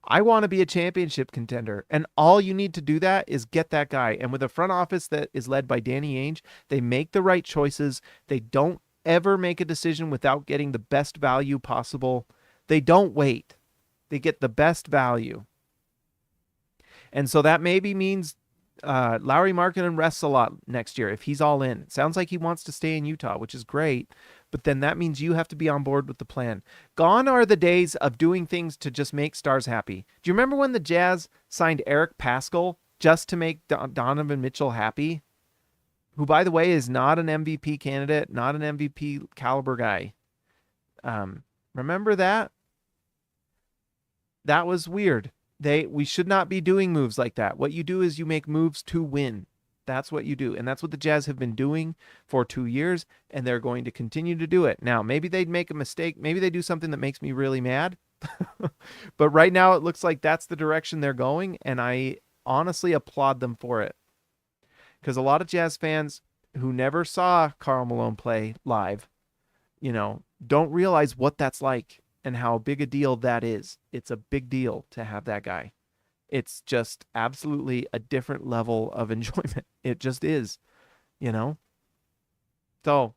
I want to be a championship contender. And all you need to do that is get that guy. And with a front office that is led by Danny Ainge, they make the right choices. They don't ever make a decision without getting the best value possible. They don't wait. They get the best value. And so that maybe means Lauri Markkanen rests a lot next year if he's all in. It sounds like he wants to stay in Utah, which is great, but then that means you have to be on board with the plan. Gone are the days of doing things to just make stars happy. Do you remember when the Jazz signed Eric Paschall just to make Donovan Mitchell happy? Who, by the way, is not an MVP candidate, not an MVP caliber guy. Remember that? That was weird. We should not be doing moves like that. What you do is you make moves to win. That's what you do. And that's what the Jazz have been doing for 2 years, and they're going to continue to do it. Now, maybe they'd make a mistake. Maybe they do something that makes me really mad. But right now it looks like that's the direction they're going, and I honestly applaud them for it. Because a lot of Jazz fans who never saw Karl Malone play live, you know, don't realize what that's like and how big a deal that is. It's a big deal to have that guy. It's just absolutely a different level of enjoyment. It just is, you know? So,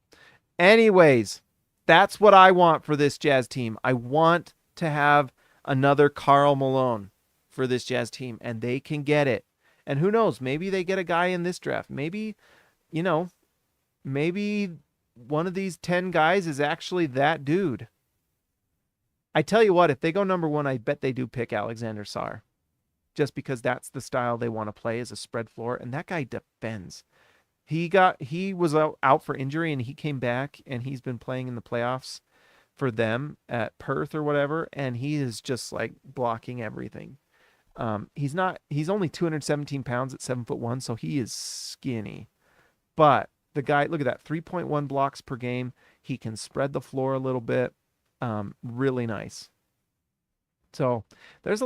anyways, that's what I want for this Jazz team. I want to have another Karl Malone for this Jazz team, and they can get it. And who knows, maybe they get a guy in this draft. Maybe, you know, maybe one of these 10 guys is actually that dude. I tell you what, if they go number 1, I bet they do pick Alexander Sarr. Just because that's the style they want to play, as a spread floor. And that guy defends. He was out for injury, and he came back, and he's been playing in the playoffs for them at Perth or whatever, and he is just like blocking everything. He's only 217 pounds at 7'1", so he is skinny. But the guy, look at that, 3.1 blocks per game. He can spread the floor a little bit. Really nice. So there's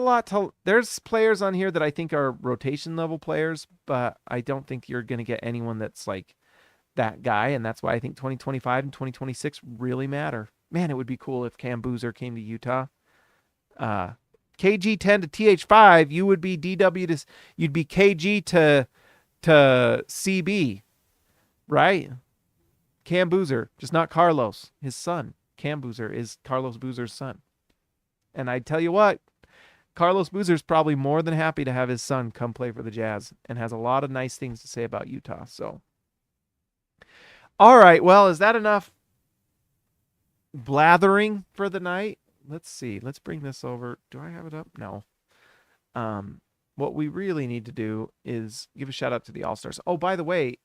there's players on here that I think are rotation level players, but I don't think you're going to get anyone that's like that guy. And that's why I think 2025 and 2026 really matter. Man, it would be cool if Cam Boozer came to Utah. KG10 to TH5, you would be DW you'd be KG to CB, right? Cam Boozer, just not Carlos, his son. Cam Boozer is Carlos Boozer's son. And I tell you what, Carlos Boozer's probably more than happy to have his son come play for the Jazz and has a lot of nice things to say about Utah. So, all right, well, is that enough blathering for the night? Let's see. Let's bring this over. Do I have it up? No. What we really need to do is give a shout out to the All-Stars. Oh, by the way,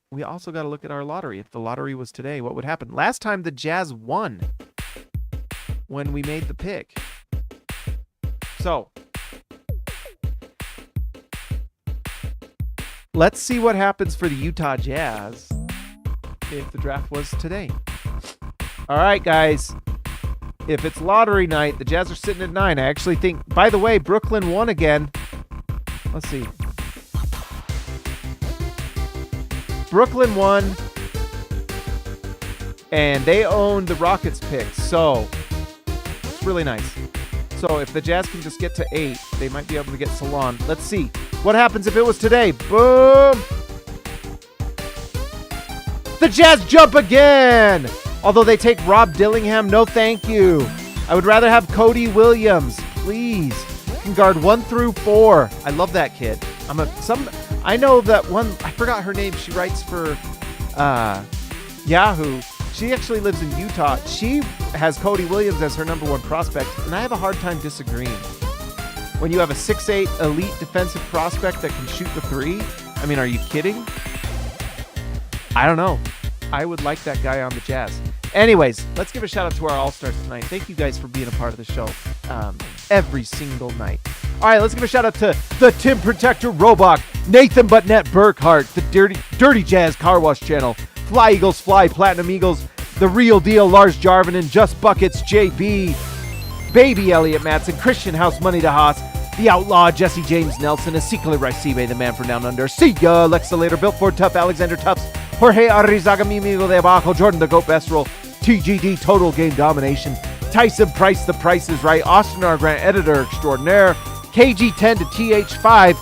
we also got to look at our lottery. If the lottery was today, what would happen? Last time the Jazz won when we made the pick. So, let's see what happens for the Utah Jazz if the draft was today. All right, guys. If it's lottery night, the Jazz are sitting at 9. I actually think, by the way, Brooklyn won again. Let's see. Brooklyn won, and they owned the Rockets pick, so it's really nice. So if the Jazz can just get to 8, they might be able to get Salon. Let's see what happens if it was today. Boom! The Jazz jump again! Although they take Rob Dillingham, no thank you. I would rather have Cody Williams, please. Can guard 1 through 4. I love that kid. I know that one, I forgot her name. She writes for Yahoo. She actually lives in Utah. She has Cody Williams as her number 1 prospect, and I have a hard time disagreeing. When you have a 6'8" elite defensive prospect that can shoot the 3, I mean, are you kidding? I don't know. I would like that guy on the Jazz. Anyways, let's give a shout out to our All-Stars tonight. Thank you guys for being a part of the show every single night. All right, let's give a shout out to the Tim Protector Robot, Nathan Butnett Burkhart, the Dirty Jazz Car Wash Channel, Fly Eagles Fly, Platinum Eagles, The Real Deal, Lars Jarvin, and Just Buckets, JB, Baby Elliott Matson, Christian House Money to Haas, The Outlaw, Jesse James Nelson, Ezekiel Racibe, the man from down under, See ya, Lexa Later, Built Ford Tough, Alexander Tufts, Jorge Arrizaga, Mimigo de Abajo, Jordan the Goat Besterol, TGD Total Game Domination, Tyson Price, The Price is Right, Austin R. Grant, Editor Extraordinaire, KG10 to TH5,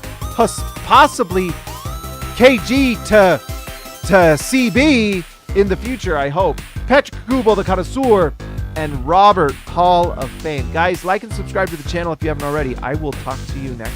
possibly KG to CB in the future, I hope. Patrick Kubo, the Connoisseur, and Robert, Hall of Fame. Guys, like and subscribe to the channel if you haven't already. I will talk to you next